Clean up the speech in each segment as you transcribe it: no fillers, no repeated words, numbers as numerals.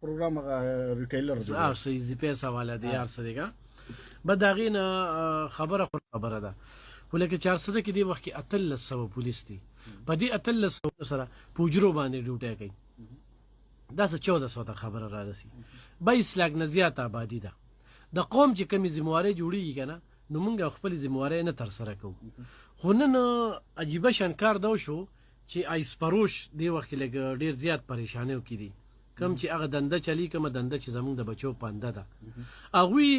پروګرام ریټیلر صحیح پیسې والا دی یار څه دیګه بعد هغې نه خبره ده خو لکه 400 کې دې وخت کې 1300 پولیس دي په دې 1300 سره په حجرو باندې ډیوټي کوي دا څه 1400 ته خبره را رسي 22 لاک نه زیاته آبادي ده د قوم چې کمې ذمهوارۍ جوړېږي که نه نو موږ خپلې ذمهوارۍ نه ترسره کوو خو نن عجیبه شان کار دا وشو چې آیس پروش دې وخت کې لږ ډېر زیات پریشانیو کې دي کم چې هغه دنده چلی کومه دنده چې زمونږ د بچو پانده ده هغوی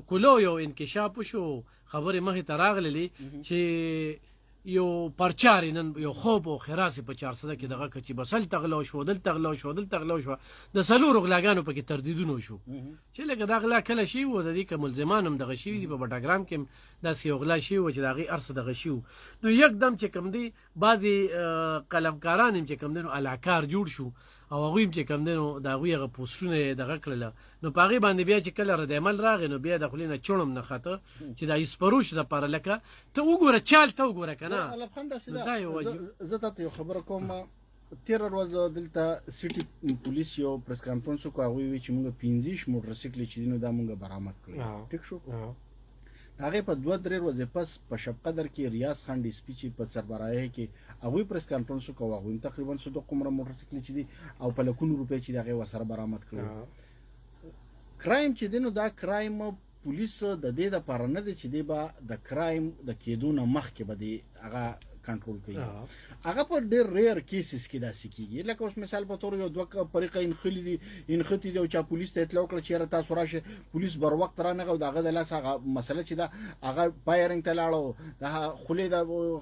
کولو یو انکشاف وشو خبرې مخې ته راغللې چې یو پرچارې نن یو خوب او خراسې په 400 کې دغه که چې بس هلته غلا وشوه دلته غلا وشوه دلته غلا وشوه د 4 غلاګانو پکې تردیدونه وشو چې لکه دا غلا کله شوي وو د دې که ملزمان هم دغه شوي دي په بټاګرام کې هم داسې یو غلا شوي وو چې د هغې هر څه دغه شوي نو یکدم چې کوم دی بعضې قلمکاران هم چې کوم دی نو علاکار جوړ شو او هغوی هم چې کوم دی نو د هغوی هغه پوسټونه یې دغه کړله نو په هغې باندې بیا چې کله ردعمل راغی نو بیا د خولې نه چوڼم نه خته چې دا ایسپروش دپاره لکه ته وګوره چال ته وګوره که نه زه تاته یو خبره کوم تېره ورځ دلته سیټي پولیس یو پریس کانفرنس وکړو هغوی وایي چې موږ 15 موټرسایکلې چې دي نو دا موږ برآمد کړی ټیک شو هغې په 2-3 ورځې پس په شب قدر کې ریاض خان ډي سپي چې په سربراهۍ کې هغوی پریس کانفرنس وکړو هغوی هم تقریبا صدق عمره موټرسایکلې چې دي او په لکونو روپۍ چې د هغې ورسره برآمد کړی کرایم چې دی نو دا کرایم پولیس د دې دپاره نه دی چې دی به د کرایم د کېدو نه مخکې به دی هغه کنټرول کوي هغه په ډېر ریئر کیسز کې داسې کېږي لکه اوس مثال په طور یو 2 فریقه انخښتي دي او چا پولیس ته اطلاع وکړه چې یاره تاسو راشئ پولیس بر وخت رانغی او د هغه د لاسه هغه مسله چې ده هغه فایرنګ ته لاړه د خولې د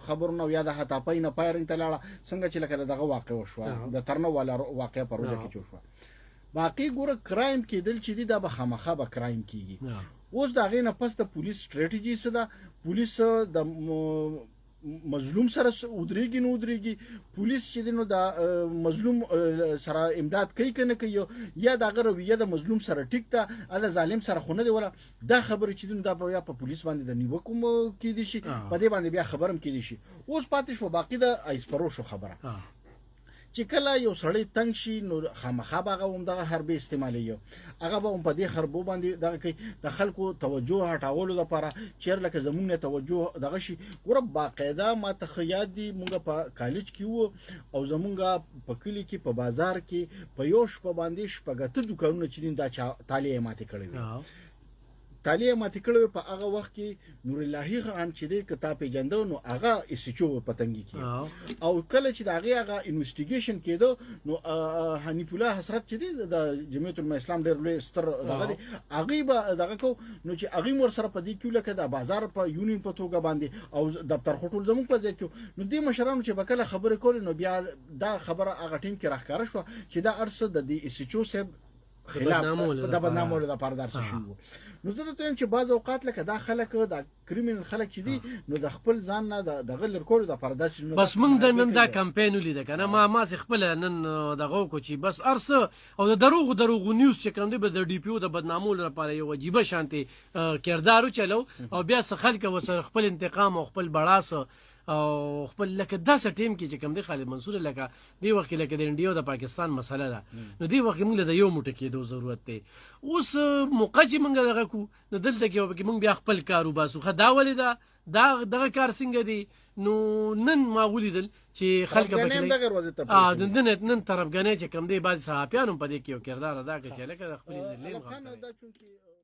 خبرونه یا د هتاپۍ نه فایرنګ ته لاړه څنګه چې لکه دغه واقع وشوه د ترنه والا واقع په روژه کې چې وشوه باقي ګوره کرایم کېدل چې دي دا به خامخا به کرایم کېږي اوس د هغې نه پس د پولیس سټریټجي څه ده پولیس د مظلوم سره ودرېږي نه ودرېږي پولیس چې دی نو د مظلوم سره امداد کوي که نه کوي یا د هغه رویه د مظلوم سره ټیک ده د ظالم سره خو نه دی وله دا خبرې چې دی نو دا به یا په پولیس باندې د نیوکو کېدی شي په دې باندې بیا خبر هم کېدی شي اوس پاتې شوه باقي د ایسپروشو خبره چې کله یو سړی تنګ شي نو خامخا به هغه هم دغه حربې استعمالوي هغه به هم په دې حربو باندې دغه کوي د خلکو توجه هټولو دپاره چېرې لکه زمونږ نه توجه دغه شي ګوره باقاعده ما ته ښه یاد دي مونږ په کالج کې وو او زمونږ په کلي کې په بازار کې په یو شپه باندې شپږ دوکانونه چې دي دا تالې یې ماتې کړې وي تالې یې ماتې کړې وې په هغه وخت کې نور اللهي خان چې دی که تا پېژنده نو هغه ایسچو په تنګي کې او کله چې د هغې هغه انویسټیګیشن کېده نو حنیف الله حسرت چې دی د جمعیت العلماء اسلام ډېر لوی ستر دغه دی هغې به دغه کو نو چې هغې م ورسره په دې کې لکه د بازار په یونین په توګه باندې او دفتر خو ټول زموږ په ځای کې نو دې مشرانو چې به کله خبرې کولې نو بیا دا خبره هغه ټیم کې راښکاره شوه چې دا هر څه د دې ایسچو صاحب خلاف د بدنامولو دپاره دا څه شوي وو نو زه درته وایم چې بعض اوقات لکه دا خلک د کریمینل خلک چې دي نو د خپل ځان نه دغه لرې کولو دپاره داسې بس موږ د نن دا کمپین ولیده که نه ماسې خپله نن دغه وکړو چې بس هر څه او د دروغو نیوز چې کوم دی به د ډي پي او د بدنامولو لپاره یو عجیبه شانتې کردار وچلو او بیا څه خلک ورسره خپل انتقام او خپل بړاسه او خپل لکه داسې ټیم کې چې کوم دی خالد منصور لکه دې وخت کې لکه د انډیا او د پاکستان مسله ده نو دې وخت کې موږ له د یو موټه کېدو ضرورت دی اوس موقع چې موږ دغه کړو نو دلته کې موږ بیا خپل کار وباسو ښه دا ولې ده دغه کار څنګه دی نو نن ما ولیدل چې خلک نن طرفګنۍ چې کوم دی بعضې صحافیان هم په دې کې یو کردار ادا کړي چې لکه د خپلې ضلع